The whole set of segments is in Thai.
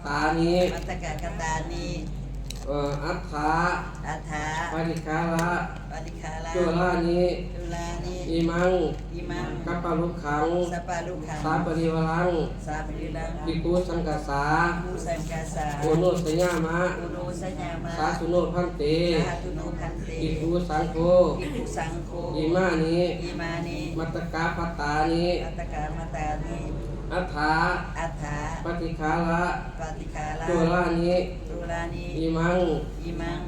ตานิมัตตกะกตานิอัฏฐาปฏิคาระจุลานิอิมังกัปปะลุขังสาปริวรังภิกขุสังฆสาโอโนสยามะสาธุโนพันเตภิกขุสังโฆอิมานิมัตตกะภัตตานิอัฏฐาปฏิคาระจุลานิอิมัง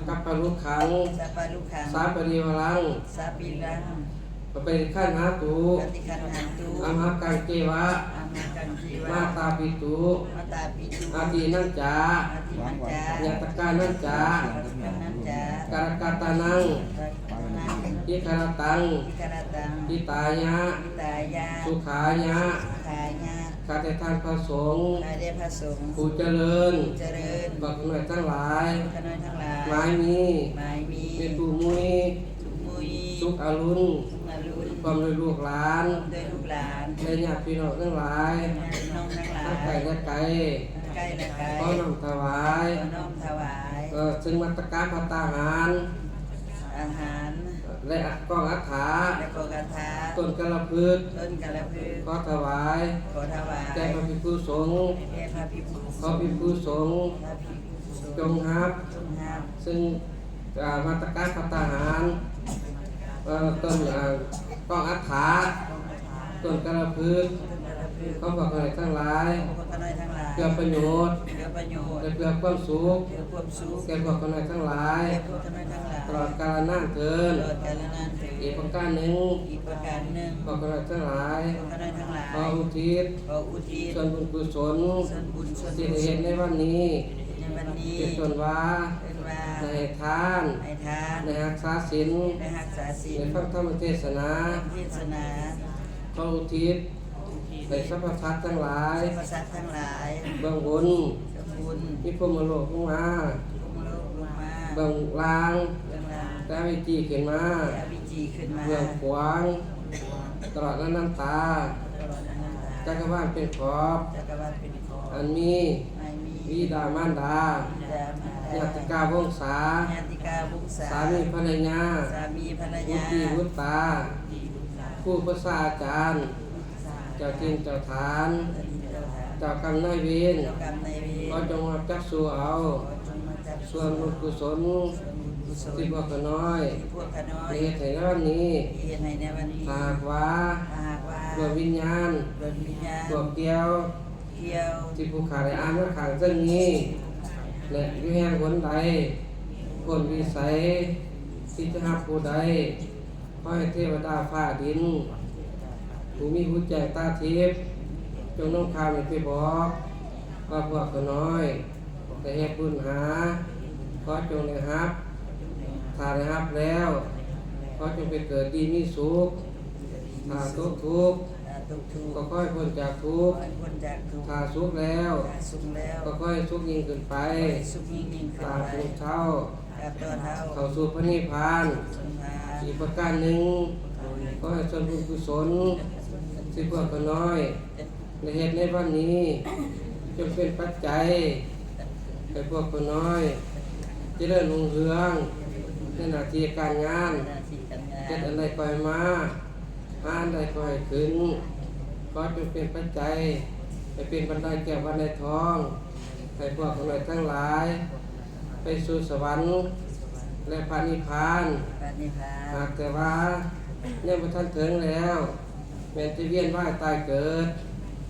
กัปปะลุขังสาปริวรังปะเปริขันหาตุอัมหกังเกวะมาตาปิตุอาทินัญจาญาตกานัญจาการกตานังอิคารตังอิตายะสุขายะข้าแต่ท่านพระสงฆ์ผู้เจริญบักหน่วยทั้งหลายหมายมีเป็นผู้มุยสุขอรุณความโดยลูกหลานและญาติพี่น้องทั้งหลายทั้งไกลและไกลขอน้อมถวายซึ่งมัตตกะภัตตาหารและกองอัฏฐาต้นกระพึกขอถวายแด่พระภิกษุสงฆ์ขอภิกษุสงฆ์จงรับซึ่งมัตตกะภัตตาหารต้นกองอัฏฐาต้นกระพึกเขาบอกอะไรทั้งหลายเพื่อประโยชน์และเพื่อความสุขแก่พวกคนทั้งหลายตลอดกาลนานเถิดอีกประการหนึ่งพวกคนทั้งหลายขออุทิศส่วนบุญกุศลที่ได้เห็นในวันนี้เป็นส่วนว่าในทานในรักษาศีลในฟังธรรมเทศนาขออุทิศในสรรพสัตว์ทั้งหลายเบื้องบนที่พรหมโลกลงมาเบื้องล่างแต่วิจีขึ้นมาเบื้องขวางตลอดน้ำตาจักรวาลเป็นขอบอันมีวิดามารดาญาติกาวงศาสามีภรรยาวุฒิวุตตาผู้ประสาอาจารย์เจ้าทินเจ้าฐานเจ้ากรรมนายเวรก็จงรับจักสู่เอาส่วนบุญกุศลที่พวกขน้อยในเหตุในวันนี้หากว่าดวงวิญญาณดวงเดียวที่ผู้ขาได้อ่านว่าขังเรื่องนี้และอยู่แห่งหนใดคนวิสัยที่จะหาผู้ใดขอให้เทวดาฟ้าดินผู้มีหัวใจตาทิพย์จงน้องข่าวไปบอกว่าพวกขน้อยแต่เหตุบุญหาขอจงได้รับถ้าได้รับแล้วขอจงไปเกิดดีมีสุขถ้าทุกข์ก็ค่อยพ้นจากทุกข์ถ้าสุขแล้วก็ค่อยสุขยิ่งขึ้นไปตามภูมิเท่าเข้าสู่พระนิพพานอีกประการหนึ่งก็ให้ส่วนบุญกุศลที่พวกขน้อยในเหตุในวันนี้จงเป็นปัจจัยให้พวกขน้อยเจริญรุ่งเรืองในหน้าที่การงานเกิดอะไรก่อยมาหาอันใดก่อยขึ้นก็จงเป็นปัจจัยให้เป็นบันไดแก่บันไดทองให้พวกขน้อยทั้งหลายไปสู่สวรรค์และพระนิพพานหากแต่ว่าเนี่ยพระท่านถึงแล้วแม้จะเวียนว่ายตายเกิด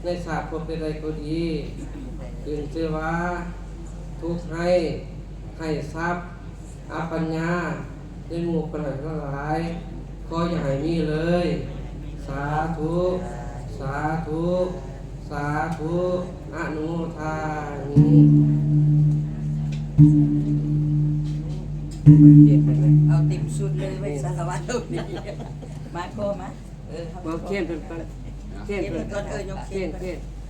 ในศาสตร์พบใดก็ดีถึงชื่อว่าทุกข์ให้ทรัพย์อปัญญาในหมู่คนทั้งหลายขออย่าให้มีเลยสาธุสาธุสาธุอนุโมทามิเอาติ่มสุดเลยไว้สารวัตรตรงนี้มาโก้มาเขียนเป็นเขียนเป็นก้อนยกเขียน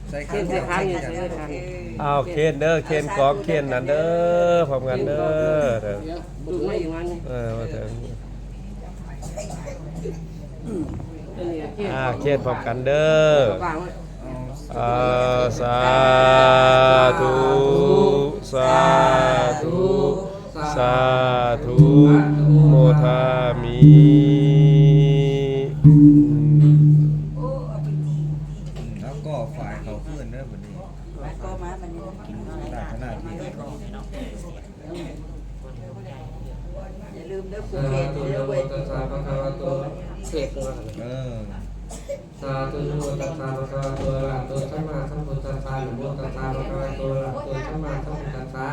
ใส่ค้างอยู่ใส่ค้างเอาเคนเด้อเคนกองเคนนั่นเด้อพร้อมกันเด้อดูไม่อย่างนั้นมาถึงเคนพร้อมกันเด้อสาธุ สาธุสาธุโมทามิ แล้วก็ฝ่ายเขาขึ้นเด้อบัดนี้ มาก็มาบัดนี้ ได้ขนาดนี้ อย่าลืมเด้อภู สา เก็ต ธุ เด้ นะ อ โม เว้ย ตัสสะภะคะวะโตเสกมา สาธุนะโมตัสสะภะคะวะโตอะระหะโตสัมมาสัมพุทธัสสะนะโมตัสสะภะคะวะโตอะระหะโตสัมมาสัมพุทธัสสะ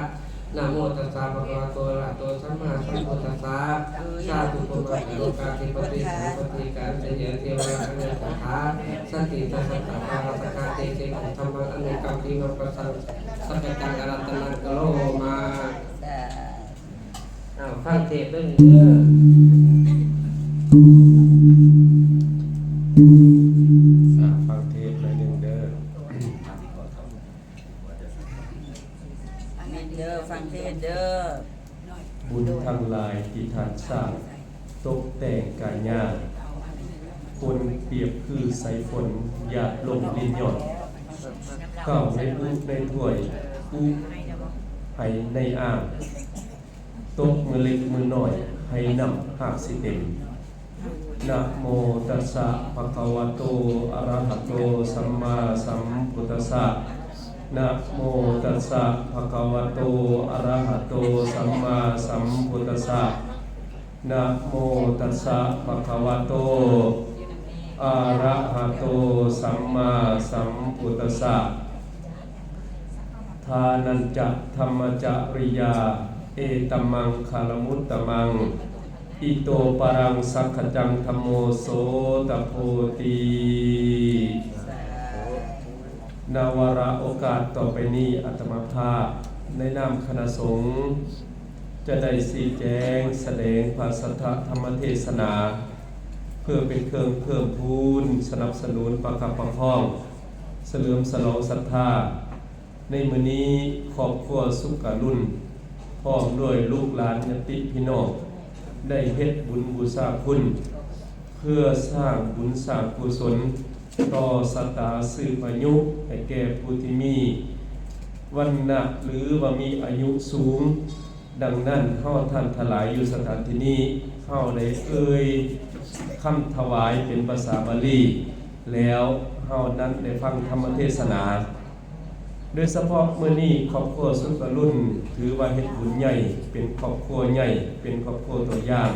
นะโมตัสสะภะคะวะโตอะระหะโตสัมมาสัมพุทธัสสะสาธุปุมาโลกาธิปติสัมปติการเสยเทวราชเนตถาสันติตัสสะปะราสกาเตเสกธรรมังอนุกัมปิมัปปะสังสัพพจังอรัตตนังกโลมาฟังเทศน์เด้อฟังเทศน์หน่อยหนึงเด้อ เด้อฟังเทศเด้อ บุญทั้งหลายที่ท่านสร้างตกแต่งกายงามคนเปรียบคือสายฝนหยาดลงลิ้นหย่อนเก้าในอุในถ้วยอุให้ในอ่างตกมือเล็กมือน้อยให้นำหากสิเต็มนะโมตัสสะภะคะวะโตอะระหะโตสัมมาสัมพุทธัสสะนะโมตัสสะภะคะวะโตอะระหะโตสัมมาสัมพุทธัสสะนะโมตัสสะภะคะวะโตอะระหะโตสัมมาสัมพุทธัสสะทานันจะธรรมจริยาเอตัมมังคารมุตตมังอิโตปรังสักขจังธัมโมโสตโพตินาวาระโอกาสต่อไปนี้อาตมาภาพในนามคณะสงฆ์จะได้ชี้แจงแสดงภาษาธรรมเทศนาเพื่อเป็นเครื่องเพิ่มพูนสนับสนุนประคับประคองเสริมสลองศรัทธาในมื้อนี้ครอบครัวสุขรุ่นพร้อมด้วยลูกหลานญาติพี่น้องได้เฮ็ดบุญบูชาคุณเพื่อสร้างบุญสร้างกุศลต่อสตาสืบอายุให้แก่ผู้ที่มีวันนะหรือว่ามีอายุสูงดังนั้นเฮาท่านทลายอยู่สถานที่นี้เฮาได้เอ่ยคำถวายเป็นภาษาบาลีแล้วเฮานั้นได้ฟังธรรมเทศนาโดยเฉพาะมื้อนี้ครอบครัวสุขรุ่นถือว่าเฮ็ดบุญใหญ่เป็นครอบครัวใหญ่เป็นครอบครัวตัวอย่าง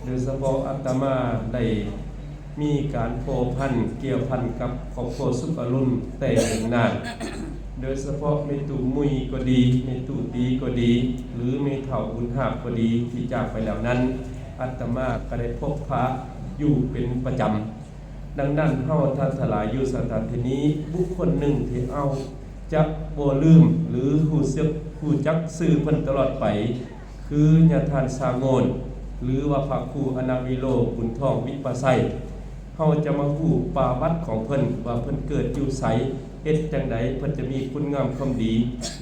โดยเฉพาะอาตมาได้มีการโพพันเกี่ยวพันกับครอบครัวสุขรุ่นแต่นานโดยเฉพาะแม่ตู่มุยก็ดีแม่ตู่ตีก็ดีหรือแม่เฒ่าบุญหาบก็ดีที่จากไปแล้วนั้นอาตมาก็ได้พบพระอยู่เป็นประจำดังนั้นเฮาท่านทลายอยู่สถานที่นี้บุคคลหนึ่งที่เอาจักบ่ลืมหรือผู้จักซื่อเพิ่นตลอดไปคือญาทานสาโงนหรือว่าพระครูอนาวิโลบุญทองวิปัสไสเฮาจะมาฮู้ประวัติของเพิ่นว่าเพิ่นเกิดอยู่ไสเฮ็ดจังไดเพิ่นจะมีคุณงามความดี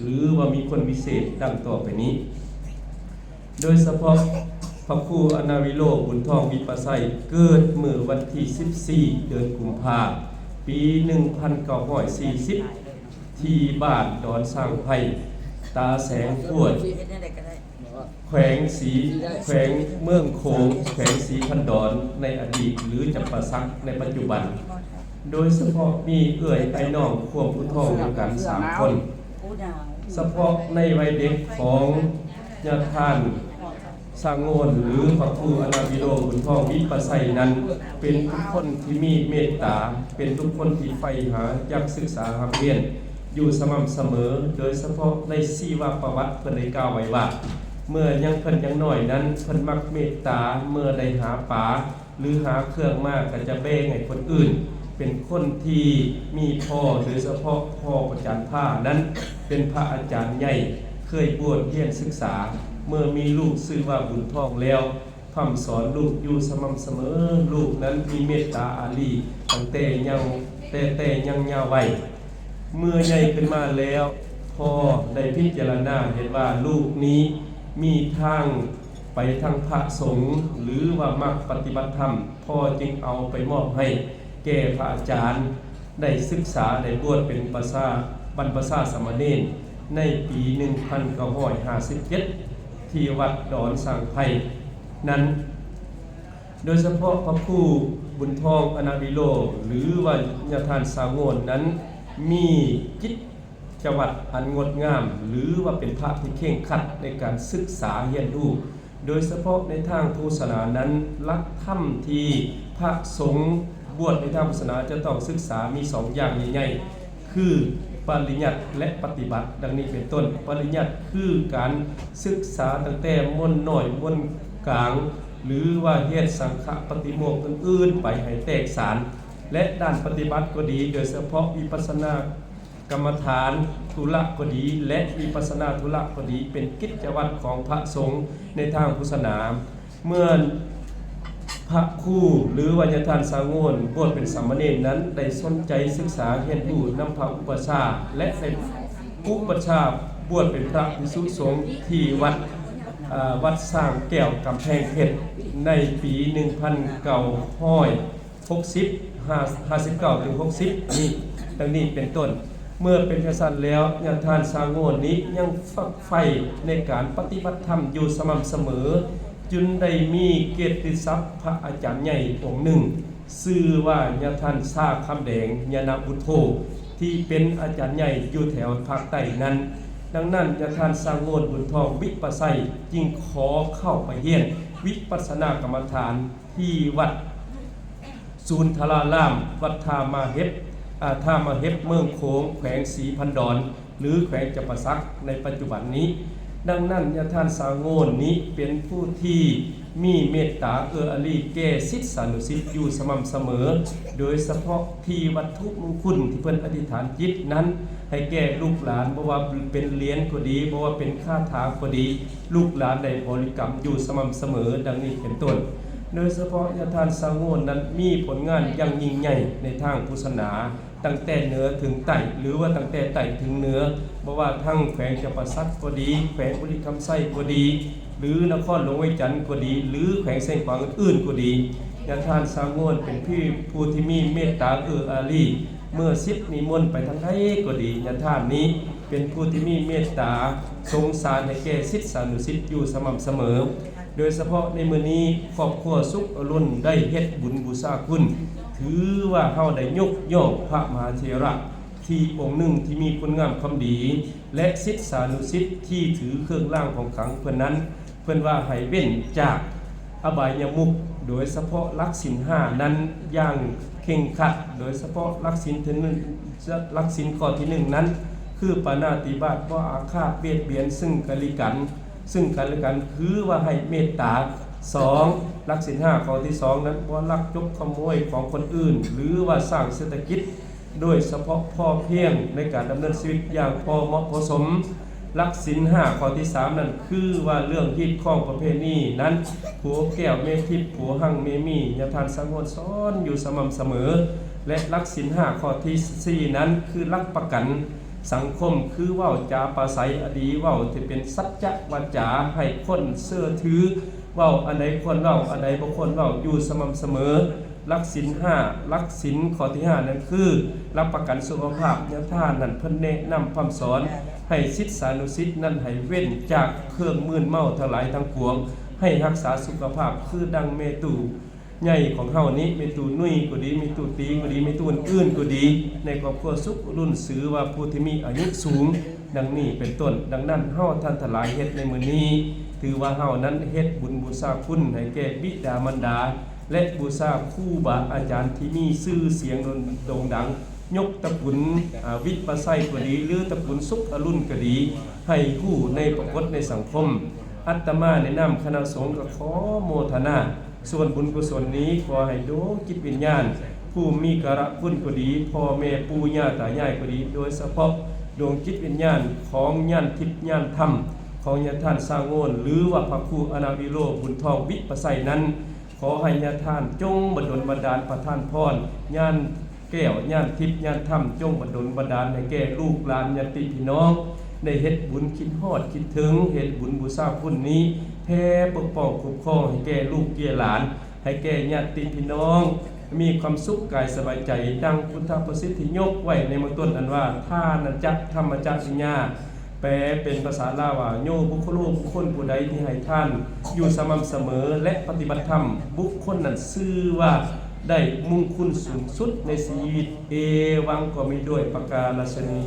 หรือว่ามีคนพิเศษดังต่อไปนี้โดยเฉพาะพระครูอนาวิโลบุญทองวิปัสไสเกิดเมื่อวันที่14เดือนกุมภาพันธ์ปี1940ที่บ้านดอนสร้างไผ่ตาแสงพวดแขวงเมืองโขงแขวงศรีพันดอนในอดีตหรือจำปาสักในปัจจุบันโดยเฉพาะมีเอื้อยไอ้น้องควบผู้ท้องด้วยกัน3คนเฉพาะในวัยเด็กของญาติท่านสร้างโงนหรือพระครูอนาวิโลบุญทองวิปัสไสนั้นเป็นทุกคนที่มีเมตตาเป็นทุกคนที่ใฝ่หาอยากศึกษาหาเรียนอยู่สม่ำเสมอโดยเฉพาะในชีวประวัติเพิ่นได้กล่าวไว้ว่าเมื่อยังเพิ่นยังน้อยนั้นเพิ่นมักเมตตาเมื่อได้หาปลาหรือหาเครื่องมากก็จะแบ่งให้คนอื่นเป็นคนที่มีพ่อโดยเฉพาะพ่อประจารย์ผ้านั้นเป็นพระอาจารย์ใหญ่เคยบวชเรียนศึกษาเมื่อมีลูกชื่อว่าบุญทองแล้วพร่ำสอนลูกอยู่สม่ำเสมอลูกนั้นมีเมตตาอารีตั้งแต่ยังยาวไว้เมื่อใหญ่ขึ้นมาแล้วพ่อได้พิจารณาเห็นว่าลูกนี้มีทางไปทางพระสงฆ์หรือว่ามักปฏิบัติธรรมพ่อจึงเอาไปมอบให้แก่พระอาจารย์ได้ศึกษาได้บวชเป็นบรรพชาสามเณร ในปี 1957 ที่วัดดอนสังไพนั้นโดยเฉพาะพระครูบุญทองอนาวิโลหรือว่าญาทานสาวโงนนั้นมีกิจวัตรอันงดงามหรือว่าเป็นพระที่เคร่งครัดในการศึกษาเรียนรู้โดยเฉพาะในทางพุทธศาสนานั้นหลักธรรมที่พระสงฆ์บวชในทางพุทธศาสนาจะต้องศึกษามี2อย่างใหญ่ๆคือปริญญัติและปฏิบัติดังนี้เป็นต้นปริญญัติคือการศึกษาตั้งแต่มนต์น้อยมนต์กลางหรือว่าเฮ็ดสังฆปฏิโมกข์อื่นๆไปให้แตกสารและด้านปฏิบัติก็ดีโดยเฉพาะวิปัสสนากรรมฐานธุระก็ดีและวิปัสสนาธุระก็ดีเป็นกิจวัตรของพระสงฆ์ในทางพุทธศาสนาเมื่อพระครูหรือวัญญาทานสางวนบวชเป็นสามเณรนั้นได้สนใจศึกษาเรียนรู้นำพระอุปัชฌาย์และในอุปัชฌาย์บวชเป็นพระภิกษุสงฆ์ที่วัดสร้างแก้วกำแพงเพชรในปี 1959 ถึง 60 นี่ดังนี้เป็นต้นเมื่อเป็นจังซั่นแล้วญาติทานสางโงนนี้ยังฝักใฝ่ในการปฏิบัติธรรมอยู่สม่ำเสมอจึงได้มีเกียรติศัพท์พระอาจารย์ใหญ่องค์หนึ่งชื่อว่าญาติทานสาคำแดงยานบุตโธที่เป็นอาจารย์ใหญ่อยู่แถวภาคใต้นั้นดังนั้นญาติทานสางโงนบุญทองวิปัสสัยจึงขอเข้าไปเรียนวิปัสสนากรรมฐานที่วัดศูนย์ทรารามวัดท่ามาเฮ็บเมืองโขงแขวงศรีพันดรหรือแขวงจำปาสักในปัจจุบันนี้ดังนั้นญาติทานสางโงนนี้เป็นผู้ที่มีเมตตาเอื้ออารีแก่ศิษย์สานุศิษย์อยู่สม่ำเสมอโดยเฉพาะที่วัตถุมงคลที่เพิ่นอธิษฐานจิตนั้นให้แก่ลูกหลานบ่ว่าเป็นเหรียญก็ดีบ่ว่าเป็นคาถาก็ดีลูกหลานได้บริกรรมอยู่สม่ำเสมอดังนี้เป็นต้นโดยเฉพาะญาติทานสางโงนนั้นมีผลงานอย่างยิ่งใหญ่ในทางพุทธศาสนาตั้งแต่เหนือถึงใต้หรือว่าตั้งแต่ใต้ถึงเหนือบ่ว่าทั้งแขวงจำปาสักก็ดีแขวงบุรีคำไส้ก็ดีหรือนครหลวงไว้จันทร์ก็ดีหรือแขวงเส้นขวางอื่นๆก็ดีญาติทานสางโงนเป็นผู้ที่มีเมตตาเอื้ออารีเมื่อศิษย์นิมนต์ไปทางใดก็ดีญาติทานนี้เป็นผู้ที่มีเมตตาสงสารให้แก่ศิษย์สานุศิษย์อยู่สม่ำเสมอโดยเฉพาะในมื้อนี้ครอบครัวสุขอรุณได้เฮ็ดบุญบูชาคุณถือว่าเฮาได้ยกย่องพระมหาเถระที่องค์หนึ่งที่มีคุณงามความดีและศิษย์สานุศิษย์ที่ถือเครื่องรางของขลังเพิ่นนั้นเพิ่นว่าให้เว้นจากอบายมุขโดยเฉพาะหลักศีล5นั้นอย่างเคร่งครัดโดยเฉพาะหลักศีลที่1หลักศีลข้อที่1นั้นคือปาณาติบาตบ่อาฆาตเบียดเบียนซึ่งกันและกันคือว่าให้เมตตา2หลักศีล5ข้อที่2นั้นบ่ลักจกขโมยของคนอื่นหรือว่าสร้างเศรษฐกิจโดยเฉพาะพอเพียงในการดำเนินชีวิตอย่างพอเหมาะพอสมหลักศีล5ข้อที่3นั้นคือว่าเรื่องฮีดข้องประเพณีนั้นผัวแก้วเมทิพย์ผัวหั่งเมมีญาติทานสางโงนสอนอยู่สม่ำเสมอและหลักศีล5ข้อที่4นั้นคือหลักประกันสังคมคือเว้าจาปราศัยอดีเว้าที่เป็นสัจจะวาจาให้คนเชื่อถือเว้าอันใดควรเว้าอันใดบ่ควรเว้าอยู่สม่ำเสมอหลักศีล5หลักศีลข้อที่5นั้นคือรับประกันสุขภาพญาติทานนั้นเพิ่นแนะนำคำสอนให้ศิษย์สานุศิษย์นั้นให้เว้นจากเครื่องมึนเมาทั้งหลายทั้งปวงให้รักษาสุขภาพคือดังเมตุใหญ่ของเฮานี้เมตุนุ่ยก็ดีเมตุตีก็ดีเมตุอื่นก็ดีในครอบครัวสุขรุ่นสือว่าผู้ที่มีอายุสูงดังนี้เป็นต้นดังนั้นเฮาท่านทั้งหลายเฮ็ดในมื้อนี้ถือว่าเฮานั้นเฮ็ดบุญบูชาคุณให้แก่บิดามารดาและบูชาครูบาอาจารย์ที่มีชื่อเสียงโด่งดังยกตระกูลวิปัสสัยก็ดีหรือตระกูลสุขอรุณก็ดีให้ผู้ในปรากฏในสังคมอาตมาในนามคณะสงฆ์ก็ขอโมทนาส่วนบุญกุศลนี้ขอให้ดวงจิตวิญญาณผู้มีกระคุณก็ดีพ่อแม่ปู่ย่าตายายก็ดีโดยเฉพาะดวงจิตวิญญาณของญาณทิพย์ญาณธรรมของญาณท่านสางโงนหรือว่าพระครูอนาวิโรจน์บุญทองวิปัสสัยนั้นขอให้ญาณท่านจงบัดลบันดาลประทานพรญาณแก้วญาณทิพย์ญาณธรรมจงบัดลบันดาลให้แก่ลูกหลานญาติพี่น้องได้เฮ็ดบุญคิดฮอดคิดถึงเฮ็ดบุญบูชาคุณนี้แผ่ปกป้องคุ้มครองให้แก่ลูกแก่หลานให้แก่ญาติพี่น้องมีความสุขกายสบายใจดังพุทธประสิทธิยกไว้ในเบื้องต้นอันว่าทานัจจะธรรมจักสิญญาแป ลเป็นภาษาลาวว่าโยบุคคลบุคคลผู้ใดที่ให้ท่านอยู่สม่ำเสมอและปฏิบัติธรรมบุคคลนั้นชื่อว่าได้มุ่งคุณสูงสุดในชีวิตเอวังก็มีด้วยประกาศนี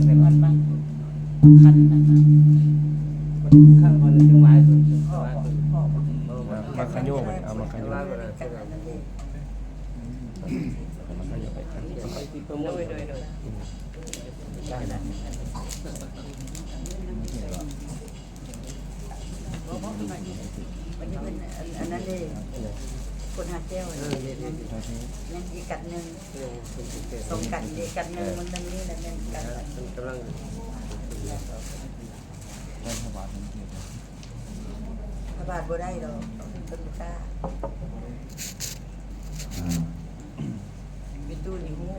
ไปวัดบ้างคันนะข้างคนจังหวะมาขยโยกเอามาขยโยกอันนั้นดิคนหาแก้วยังอีกกัดหนึ่งส่งกันอีกกัดหนึ่งมันตรงนี้แหละเนี่ยกันกำลังพระบาทบ่ได้หรอกต้นบุก้าวิตูนี่งู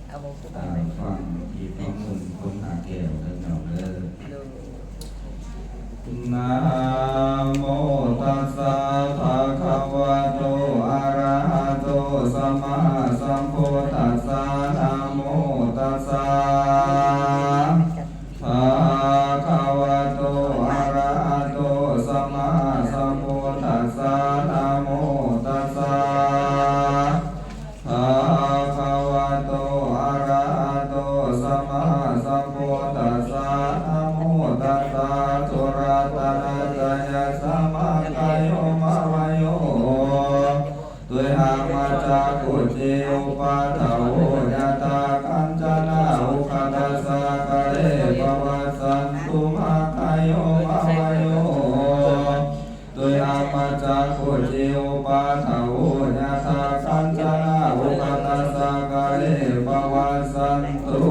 เอาบอกทุกคนเลย ฟังอีกของมึงคนหาแก้วเดินเอาเลยนะโมตัสสะภะคะวะโตอะระหะโตสัมมาสัมพุทธัสสะนะโมตัสสะภะคะวะโตอะระหะโตสัมมาสัมพุทธัสสะนะโมตัสสะภะคะวะโตอะระหะโตสัมมาสัมพุทธัสสะนะโมตัสสะตุระตะนะกายะสัมมาคายโยมาวายโยตุยหามาจากุจิอุปาทาโวยะตาคัญจนาอุคาทัสสะกะเรภวัสสันตุมาคายโยมาวายโยตุยหามาจากุจิอุปาทาโวยะตาคัญจนาอุคาทัสสะกะเรภวัสสันตุ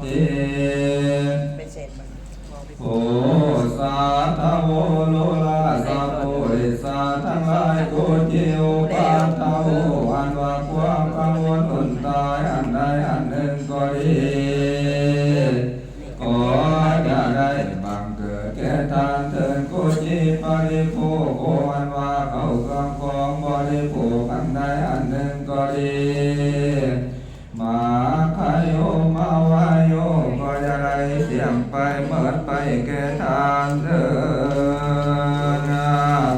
ติ โอสาธโวโลลาสัพพุริสาทั้งหลายโกจิโอปาทาโวอันว่าความกังวลอุ่นตายอันใดอันหนึ่งก็ดีขออย่าได้บังเกิดแก่ทานเถิดโกจิปาริโภโคอันว่าเขาเครื่องของบริโภคอันใดอันหนึ่งก็ดีมาคายโยมาวายโยก็อย่าได้เสี่ยงไปเหมือนไปแก่ทานเถิด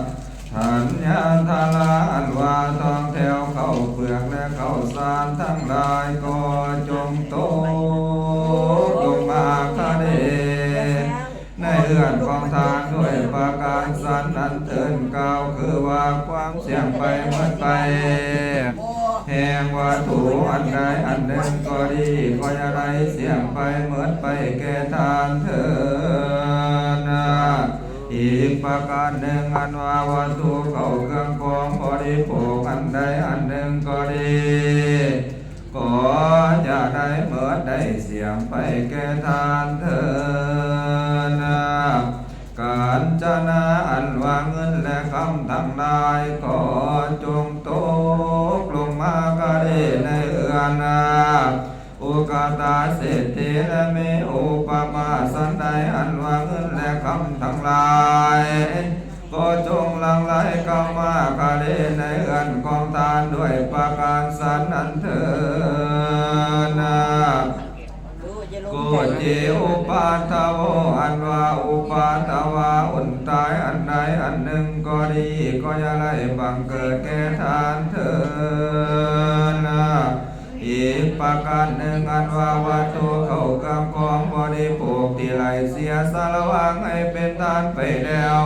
ทันญาทาลาอันว่าทองแถวเข้าเปลือกและเข้าสารทั้งหลายก็จงโตลงมาคาเดในเรือนของทานด้วยประการสันนันเถินกล่าวคือว่าความเสี่ยงไปเหมือนไปแห่งวัตถุอันใดอันหนึ่งก็ดีก็อย่าได้เสี่ยงไปเหมือนไปแก่ทานเถิดอีกประการหนึ่งอันว่าวัตถุเข้าเครื่องของบริโภคอันใดอันหนึ่งก็ดีก็อย่าได้เหมือนได้เสี่ยงไปแก่ทานเถิดการจนาอันว่าเงินและคำทั้งหลายขอจงตกลงมากะเดในเอือนาอุกาตาเศรษฐีและเมอุปมาสันใดอันว่าเงินและคำทั้งหลายก็จงหลั่งไหลเข้ามากะเดในเอือนของทานด้วยประการสันนันเถิดโกจิอุปาทโวอันว่าอุปาทวาอุ่นตายอันใดอันหนึ่งก็ดีก็อย่าได้บังเกิดแก่ทานเถิดอีกประการหนึ่งอันว่าวัตถุเข้ากำกองบริโภคที่ไหลเสียสารวังให้เป็นทานไปแล้ว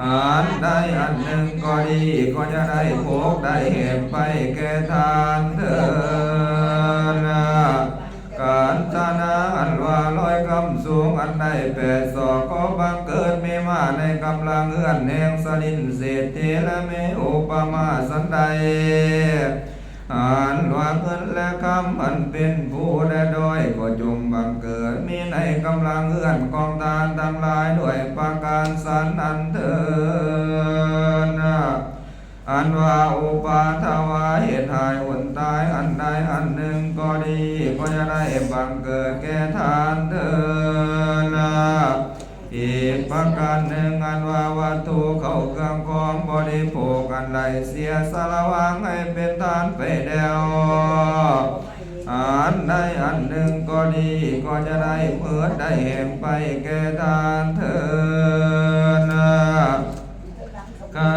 อันใดอันหนึ่งก็ดีก็จะได้โภคได้เห็นไปแก่ทานเถิดการจนาอันว่าลอยคำสูงอันใด8 ศอกก็บังเกิดมีมาในกำลังเอื้อนแห่งสลินเศรษฐีและเมอุปมาสันใดอันว่าเงินและคำอันเป็นผู้ได้ด้อยก็จงบังเกิดมีในกำลังเอื้อนกองทานทั้งหลายด้วยประการสันนันเถิดอันว่าอุปาทวาเหตุหายอุ่นตายอันใดอันหนึ่งก็ดีก็จะได้บังเกิดแก่ทานเถิด อีกประการหนึ่งอันว่าวัตถุเข้าเครื่องของบริโภคอันใดเสียสละวางให้เป็นทานไปแล้วอันใดอันหนึ่งก็ดีก็จะได้เมื่อได้แห่งไปแก่ทานเถิดข้า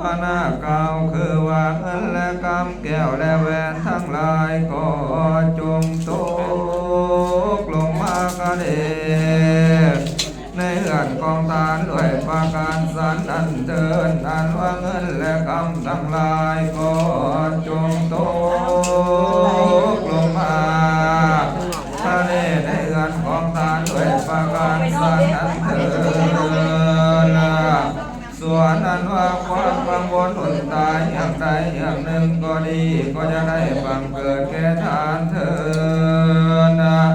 พระนาเก่าคือว่าเงินและกำแก้วและแหวนทั้งหลายก็จงตกลงมากระเดในเรือนกองทานด้วยประการสันอันเดินอันว่าเงินและกำทั้งหลายก็จงตกลงมาทะเลในเรือนกองทานด้วยประการสันอันเดินส่วนนั้นว่าความกังวลอดตายอย่างใดอย่างหนึ่งก็ดีก็จะได้บังเกิดแก่ทานเถิด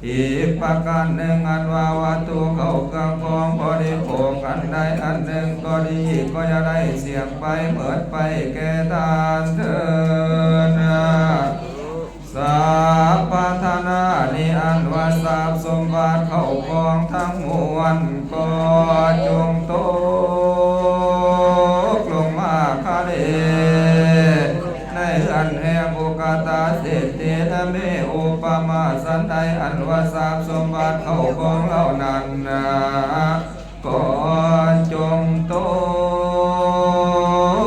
อีกประการหนึ่งอันว่าวัตถุเข้าเครื่องของบริโภคอันใดอันหนึ่งก็ดีก็จะได้เสี่ยงไปเหมือนไปแก่ทานเถิดสัพพทานานิอันว่าทรัพย์สมบัติเข้าของทั้งมวลก็จงตกลงมาคาเดในอันแห่งโอกาตาเศรษฐีและเมอุปมาสันใดอันว่าทรัพย์สมบัติเข้าของเหล่านั้นก็จงต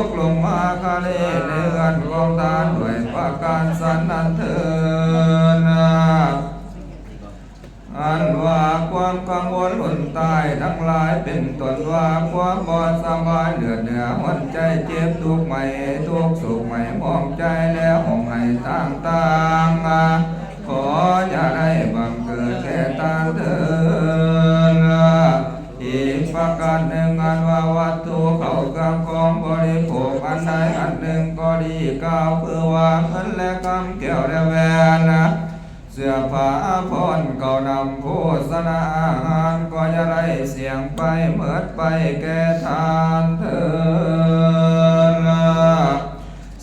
กลงมาคาเดในอันของทานด้วยประการสันนั้นเถิดอันว่าความกังวลหล่นตายทั้งหลายเป็นตนว่าความบ่สบายเหนือหัวใจเจ็บทุกข์ไม่ทุกข์สุขไม่มองใจแล้วห้องให้ต่างขออย่าได้บังเกิดแก่ตางเถิดอีกประการหนึ่งอันว่าวัตถุเข้าเครื่องของบริโภคอันใดอันหนึ่งก็ดีกล่าวคือว่าเงินและกำแก้วและแหวนเสื้อผ้าพรเก่านำโภชนาอาหารก็จะได้เสี่ยงไปเมิดไปแก่ทานเถิด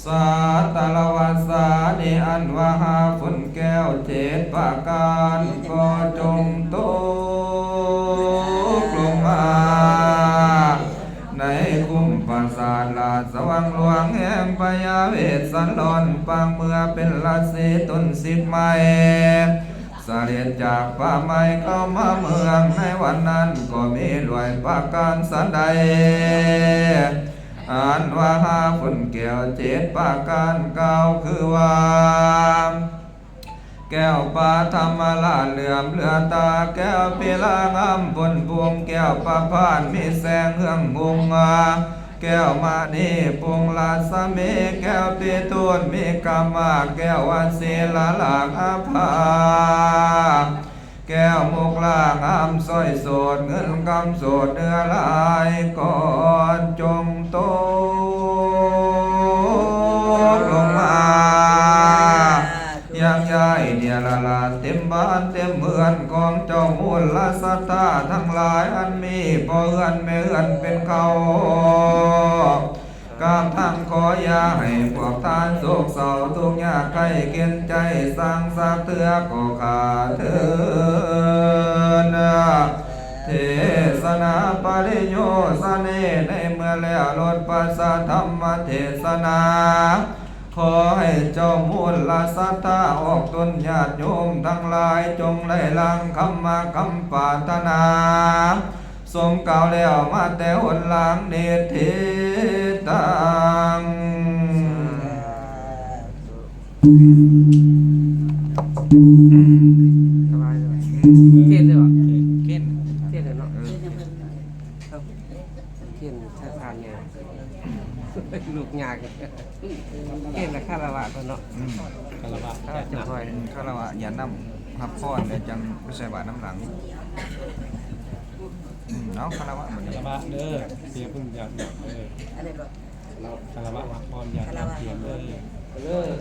สัตตลวัสสานิอันว่าหาฝนแก้วเจ็ดประการก็จงตกลงมาในคุ้มปราสาทลาสว่างหลวงแห่งพญาเวสสันดรปางเมื่อเป็นราศีต้น10 ไม้เสด็จจากป่าไม้เข้ามาเมืองในวันนั้นก็มีรวยประการสันใดอันว่าหาฝนแก้วเจ็ดประการเก่าคือว่าแก้วปาธรรมลาเหลื่อมเลือตาแก้วปีลางามบนพวงแก้วประพานมีแสงเฮืองงงแก้วมานีปวงลาสเมแก้วปีตูนมีกามาแก้ววันศีลาหลากอาภาแก้วมุกลางามสร้อยโสดเงินกำโสดเนื้อลายก่อนจงโตลงมาอย่างใหญ่เนี่ยละลานเต็มบ้านเต็มเมืองของเจ้ามูลละสัตตาทั้งหลายอันมีพ่อเอื้อนแม่เอื้อนเป็นเขากามทำขออย่าให้พวกท่านโศกเศร้าทุกข์ยากไข้เกินใจสร้างสาเถือก็ขาดเถิดเทศนาปริโยสเนในเมื่อแล้วลดปัสสะธรรมเทศนาขอให้เจ้ามูลละสัตตาออกตนญาติโยมทั้งหลายจงได้ลังคำมาคำปรารถนาสมเก่าแล้วมาแต่หนหลังเนติตังสบายเลยเทียนเลยเหรอเทียนเลยเนาะเทียนชาทานเนี่ยลูกยากเทียนละคาราวะเนาะคาราวะจะคอยคารวะอย่านำพับพรแล้วจังไปใส่บาตรน้ำหลังเอาคารวะเหมือน คารวะเด้อเสียพึ่งอยากอะไรก็ คารวะพรอยากเทียมเด้อ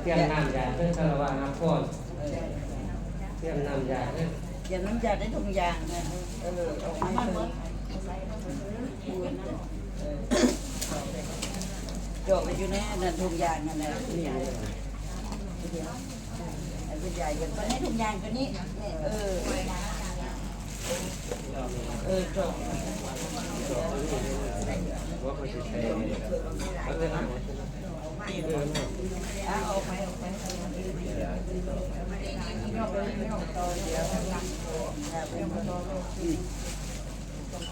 เทียนน้ำยาเพื่อคาราวะน้ำข้นเทียนน้ำยาเนี่ย อย่าน้ำยาได้ทุกอย่างนะเอาให้เลยโจกไปอยู่ในนั้นทุกอย่างนั่นแหละนี่ไอ้ผู้ใหญ่ยังตอนนี้ทุกอย่างตัวนี้ จบเอาไป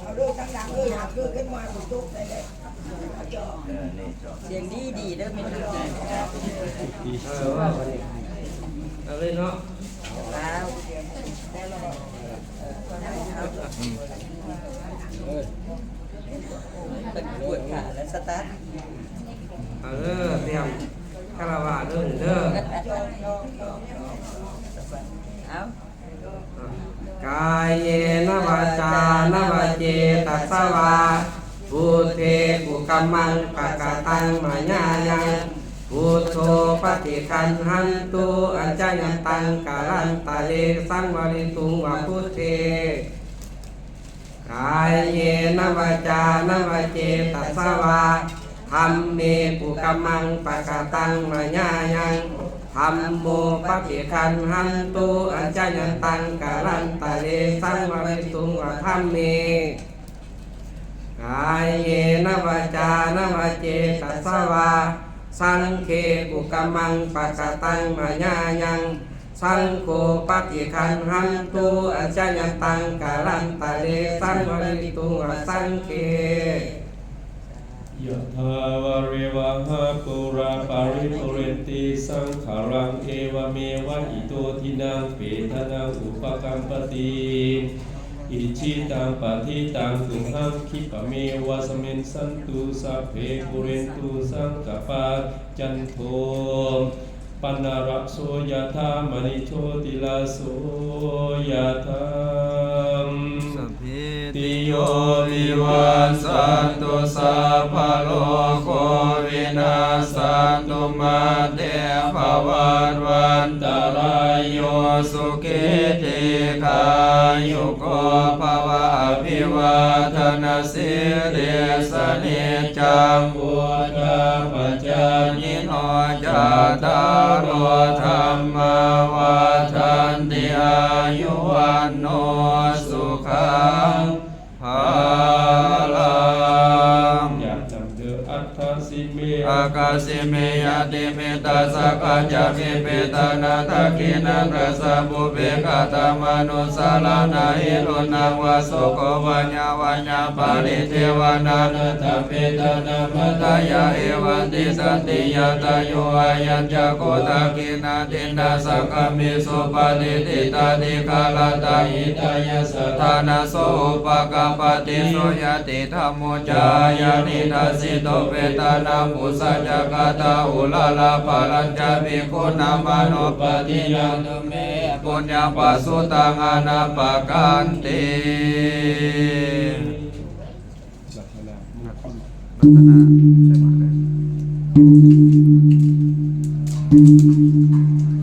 เอาลูกทั้งหลังเลยหักคือขึ้นมาถูกทุกได้เลยเสียงดีเด้อไม่ถูกใจ เอาเลยเนาะ แล้วได้แล้วตึกปวดขาและสตาร์ท เอาเด้อเตรียมคาราวะเด้อเด้อ เอา กายเยนวาจานวาเจตัสสวาพุทเทกุกัมมังปะกะตังมายายังพุทโธปฏิคันหันตุอัญจยันตังกาลันตะเลสังวริตุงวะพุทเทกายเยนวาจานวาเจตัสสวาธัมเมกุกัมมังปะกะตังมายายังธัมโมปฏิคันหันตุอัญจยันตังกาลันตะเลสังวริตุงวะธัมเมกายเยนวาจานวาเจตัสสวาสังเคปุกัมมังปะกะตังมายายังสังโฆปฏิคันหันตุอัจจยันตังกาลันตะเลสังวริตุงวะสังเคยะถาวาริวหาปุราปาริปุเรนติสังขารังเอวเมวะอิโตทินังเปทานังอุปกัมปติอิชิตังปะทิตังตุมหังคิปะเมวะสมินสันตุสัพเพปุเรนตุสังกปาจันโทปนาระโสยะธามณิโชติลาโสยะธาม สัพพิ ติโยวิวัสสันตุสัพพะโลกวินาศสันตุมาเตภวัตวันตรายโยสุขิติขายุโกภวะอภิวาทนาสิริสนิจจังบุญญาปัจจายิโนจัตตารโอธรรมวัฏันติอายุวันโนสุขังภาลังอยากนำเดืออัตถสิเมอากาสิเมยติเมตาสกัจจมิเปตานาตะกินังรัสสะบุเบกะตมนุสาลานาหิรุนังวะสุโกวัญญาวัญญาปาริเทวนานัตถะเปตานามัตตายะเอวันติสันติยะตโยอายัญจโกตะกินาตินาสังฆมิสุปะติติตาติกาลตาหิตายะสัทธานาโสอุปกัมปติโสยติธัมโมจายานิทัสสิโตเวตานามุสัจจกตาอุลาลาภาลัญจาภิกขุนามโนปฏิยังตุเมปุญญาปัสสุตังอนาปกันติรัตนาใช่ไหม